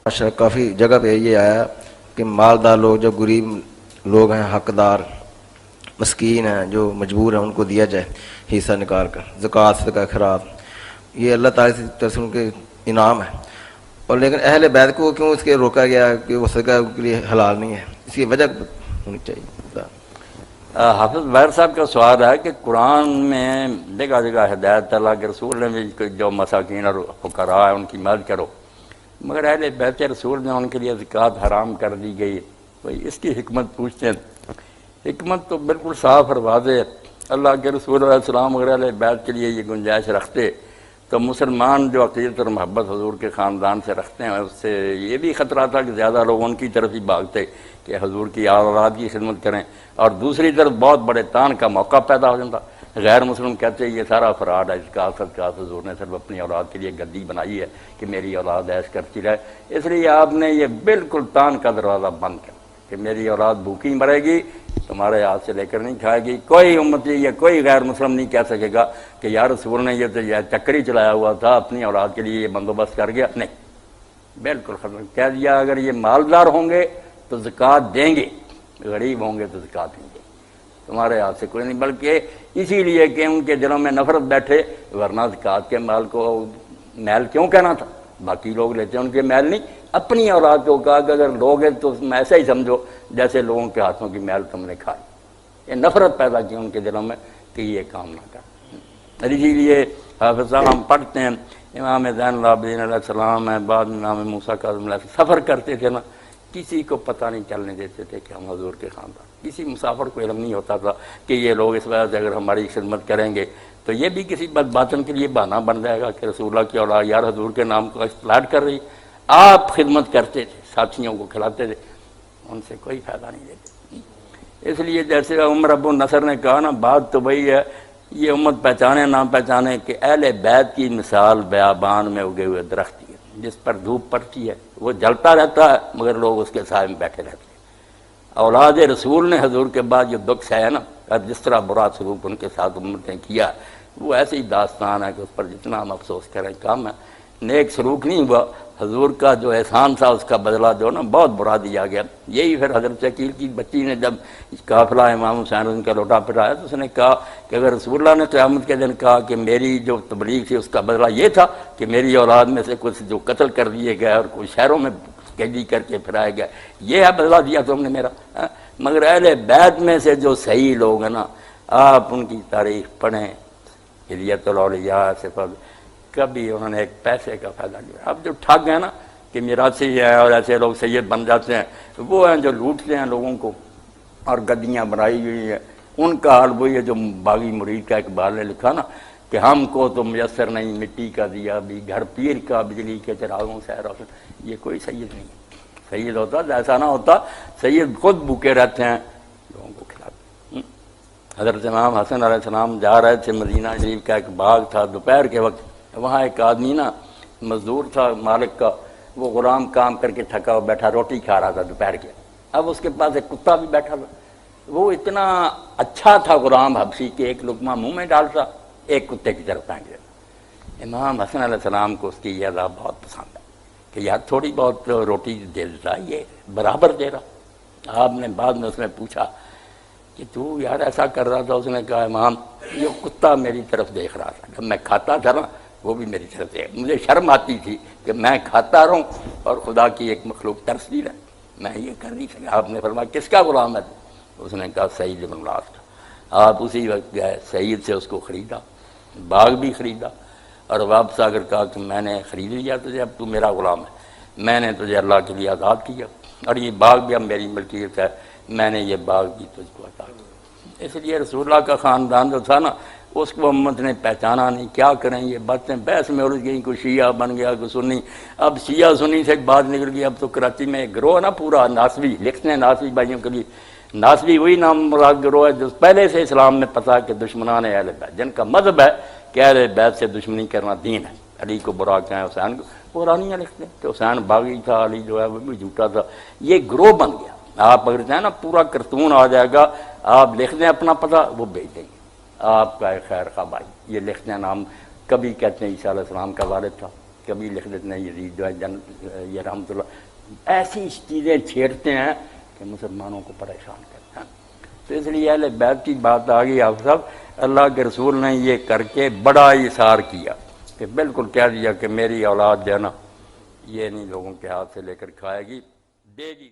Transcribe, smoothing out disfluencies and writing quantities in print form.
ماشاء کافی جگہ پہ یہ آیا کہ مالدار لوگ جو غریب لوگ ہیں، حقدار مسکین ہیں جو مجبور ہیں، ان کو دیا جائے حصہ نکال کر، زکوٰۃ صدقہ خیرات، یہ اللہ تعالیٰ کی طرف سے ان کے انعام ہے۔ اور لیکن اہل بیت کو کیوں اس کے روکا گیا کہ وہ صدقہ ان کے لیے حلال نہیں ہے؟ اس کی وجہ ہونی چاہیے۔ حافظ بہر صاحب کا سوال ہے کہ قرآن میں جگہ جگہ ہدایت اللہ کے رسول نے بھی جو مساکین اور فقراء ہے ان کی مدد کرو، مگر اہل بیت رسول نے ان کے لیے زکوٰۃ حرام کر دی گئی۔ بھائی اس کی حکمت پوچھتے ہیں، حکمت تو بالکل صاف اور واضح ہے۔ اللہ کے رسول علیہ السلام اگر اہل بیت کے لیے یہ گنجائش رکھتے تو مسلمان جو عقیدت اور محبت حضور کے خاندان سے رکھتے ہیں، اس سے یہ بھی خطرہ تھا کہ زیادہ لوگ ان کی طرف ہی بھاگتے کہ حضور کی اولاد کی خدمت کریں، اور دوسری طرف بہت بڑے تان کا موقع پیدا ہو جاتا۔ غیر مسلم کہتے یہ سارا فراڈ ہے، اس کا صدقات حضور نے صرف اپنی اولاد کے لیے گدی بنائی ہے کہ میری اولاد ایش کرتی رہے، اس لیے آپ نے یہ بالکل تان کا دروازہ بند کیا کہ میری اولاد بھوکی مرے گی، تمہارے ہاتھ سے لے کر نہیں کھائے گی۔ کوئی امتی یا کوئی غیر مسلم نہیں کہہ سکے گا کہ یا رسول نے یہ تو یہ چکری چلایا ہوا تھا، اپنی اولاد کے لیے یہ بندوبست کر گیا۔ نہیں، بالکل ختم کہہ دیا، اگر یہ مالدار ہوں گے تو زکوٰۃ دیں گے، غریب ہوں گے تو زکوٰۃ نہیں دیں گے، تمہارے ہاتھ سے کوئی نہیں۔ بلکہ اسی لیے کہ ان کے دلوں میں نفرت بیٹھے، ورنہ زکوٰۃ کے مال کو میل کیوں کہنا تھا؟ باقی لوگ لیتے ہیں، ان کے میل نہیں۔ اپنی اولاد کو کہا کہ اگر لوگے تو ایسا ہی سمجھو جیسے لوگوں کے ہاتھوں کی میل تم نے کھائی۔ یہ نفرت پیدا کی ان کے دلوں میں کہ یہ کام نہ کر۔ اسی لیے حافظ صاحب ہم پڑھتے ہیں امام زین العابدین علیہ السلام ہے، بعد میں امام موسیٰ کاظم علیہ السلام سفر کرتے تھے نا، کسی کو پتہ نہیں چلنے دیتے تھے کہ ہم حضور کے خاندان، کسی مسافر کو علم نہیں ہوتا تھا کہ یہ لوگ اس وجہ سے اگر ہماری خدمت کریں گے تو یہ بھی کسی بد باطن کے لیے بہانہ بن جائے گا کہ رسول اللہ کی اولاد یار حضور کے نام کو اصلاح کر رہی۔ آپ خدمت کرتے تھے، ساتھیوں کو کھلاتے تھے، ان سے کوئی فائدہ نہیں لیتے۔ اس لیے جیسے عمر ابو نصر نے کہا نا، بات تو وہی ہے، یہ امت پہچانے نہ پہچانے کہ اہل بیت کی مثال بیابان میں اگے ہوئے درخت ہے، جس پر دھوپ پڑتی ہے وہ جلتا رہتا ہے مگر لوگ اس کے سائے میں بیٹھے رہتے ہیں۔ اولاد رسول نے حضور کے بعد جو دکھ سہا نا، اور جس طرح برا سلوک ان کے ساتھ امت نے کیا، وہ ایسی داستان ہے کہ اس پر جتنا ہم افسوس کریں کم ہے۔ نیک سلوک نہیں ہوا، حضور کا جو احسان تھا اس کا بدلہ جو نا بہت برا دیا گیا۔ یہی پھر حضرت عقیل کی بچی نے جب قافلہ امام حسین ان کا لوٹا پھرایا تو اس نے کہا کہ اگر رسول اللہ نے قیامت کے دن کہا کہ میری جو تبلیغ تھی اس کا بدلہ یہ تھا کہ میری اولاد میں سے کچھ جو قتل کر دیے گئے اور کچھ شہروں میں قیدی کر کے پھرائے گئے، یہ ہے بدلہ دیا تم نے میرا۔ مگر اہل بیت میں سے جو صحیح لوگ ہیں نا، آپ ان کی تاریخ پڑھیں، ہدیت الاولیاء صفت، کبھی انہوں نے ایک پیسے کا فائدہ نہیں۔ اب جو ٹھگ ہیں نا کہ میراثی ہیں اور ایسے لوگ سید بن جاتے ہیں، وہ ہیں جو لوٹتے ہیں لوگوں کو اور گدیاں بنائی ہوئی ہیں، ان کا حال وہی ہے جو باغی مرید کا اقبال نے لکھا نا کہ ہم کو تو میسر نہیں مٹی کا دیا بھی، گھر پیر کا بجلی کے چراغوں سے روشن۔ یہ کوئی سید نہیں ہے، سید ہوتا ایسا نہ ہوتا، سید خود بھوکے رہتے ہیں، لوگوں کو کھلاتے ہیں۔ حضرت امام حسن علیہ السلام جا رہے تھے، مدینہ شریف کا ایک باغ تھا، دوپہر کے وقت وہاں ایک آدمی نا مزدور تھا مالک کا، وہ غلام کام کر کے تھکا ہوا بیٹھا روٹی کھا رہا تھا دوپہر کے۔ اب اس کے پاس ایک کتا بھی بیٹھا تھا، وہ اتنا اچھا تھا غلام حبشی کہ ایک لقمہ منہ میں ڈالتا، ایک کتے کی طرف پھینک دیتا۔ امام حسن علیہ السلام کو اس کی یہ ادا بہت پسند ہے کہ یار تھوڑی بہت روٹی دے دیتا، یہ برابر دے رہا۔ آپ نے بعد میں اس میں پوچھا کہ تو یار ایسا کر رہا تھا؟ اس نے کہا امام یہ کتا میری طرف دیکھ رہا تھا، جب میں کھاتا تھا نا وہ بھی میری طرف دیکھ، مجھے شرم آتی تھی کہ میں کھاتا رہوں اور خدا کی ایک مخلوق ترستی رہے، میں یہ کر نہیں سکا۔ آپ نے فرمایا کس کا غلام ہے؟ اس نے کہا سعید بن العاص کا۔ آپ اسی وقت گئے، سعید سے اس کو خریدا، باغ بھی خریدا، اور واپس آ کر کہا کہ میں نے خرید لیا تجھے، اب تو میرا غلام ہے، میں نے تجھے اللہ کے لیے آزاد کیا، اور یہ باغ بھی اب میری ملکیت ہے، میں نے یہ باغ بھی تجھ کو عطا کیا۔ اس لیے رسول اللہ کا خاندان جو تھا نا اس کو امت نے پہچانا نہیں۔ کیا کریں، یہ باتیں بحث میں الجھ گئیں، کوئی شیعہ بن گیا کوئی سنی۔ اب شیعہ سنی سے ایک بات نکل گئی، اب تو کراچی میں ایک گروہ نا پورا ناسوی، لکھتے ہیں ناسوی بھائیوں کے لیے، ناسوی وہی نام مراد گروہ ہے جو پہلے سے اسلام میں پتہ کہ دشمنان اہل بیت، جن کا مذہب ہے کہ اہل بیت سے دشمنی کرنا دین ہے، علی کو برا کہیں، حسین کو قرآنیاں لکھتے ہیں کہ حسین باغی تھا، علی جو ہے وہ بھی جھوٹا تھا۔ یہ گروہ بن گیا۔ آپ اگر چاہیں نا پورا کرتون آ جائے گا، آپ لکھ دیں اپنا پتہ، وہ بھیج دیں گے آپ کا خیر خواہ بھائی، یہ لکھتے ہیں نام، کبھی کہتے ہیں عیسیٰ علیہ السلام کا والد تھا، کبھی لکھ دیتے ہیں یزید جو ہے یہ رحمۃ اللہ، ایسی چیزیں چھیڑتے ہیں کہ مسلمانوں کو پریشان کرتے ہیں۔ تو اس لیے اہل بیت کی بات آ گئی، آپ سب اللہ کے رسول نے یہ کر کے بڑا اثار کیا کہ بالکل کہہ دیا کہ میری اولاد جو ہے نا یہ نہیں لوگوں کے ہاتھ سے لے کر کھائے گی، دے گی۔